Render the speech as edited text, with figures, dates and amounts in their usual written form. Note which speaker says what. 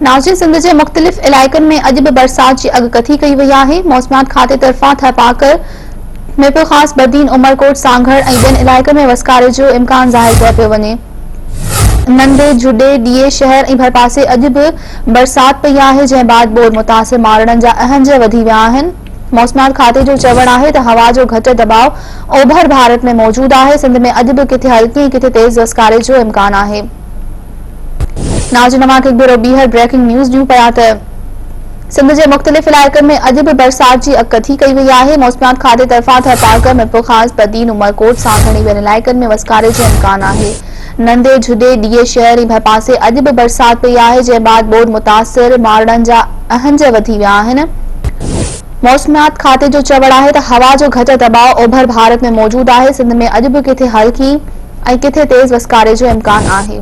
Speaker 1: नाज़रीन, सिंध जे मुख़्तलिफ़ इलाइक़नि में अॼु बि बरसात जी अॻकथी कई वई आहे। मौसमियात खाते तरफ़ां थपाकर, मीरपुर ख़ास, बदीन, उमरकोट, सांगड़ ऐं ॿियनि इलाइक़नि में वसकारे जो इम्कान ज़ाहिर कयो पियो वञे। नंदे, झुडे, डीए शहर ऐं भरपासे अॼु बि बरसात पई आहे, जंहिं बाद बोड़ मुतासिर मारणनि जा अहंज वधी विया आहिनि। मौसमियात खाते जो चवणु आहे त हवा जो घटि दबाव ओभर भारत में मौजूद आहे। सिंध में अॼु बि किथे हल्की ऐं किथे तेज़ वसकारे जो इम्कान आहे। नाज़रीन, तव्हांखे हिकु भेरो ॿीहर ब्रेकिंग न्यूज़ ॾियूं पिया त सिंध जे मुख़्तलिफ़ इलाइक़नि में अॼु बि बरसात जी अॻकथी कई वई आहे। मौसमियात खाते तरफ़ां थपाकर, मीरपुर ख़ास, बदीन, उमरकोट, सांगड़ ऐं ॿियनि इलाइक़नि में वसकारे जो इम्कान आहे। नंदे, झुडे, डीए शहर ऐं भरपासे अॼु बि बरसात पई आहे, जंहिं बाद बोड़ मुतासिर मारणनि जा अहंज वधी विया आहिनि। मौसमियात खाते जो चवणु आहे त हवा जो घटि दबाव ओभर भारत में मौजूद आहे। सिंध में अॼु बि किथे हल्की ऐं किथे तेज़ वसकारे जो इम्कान आहे।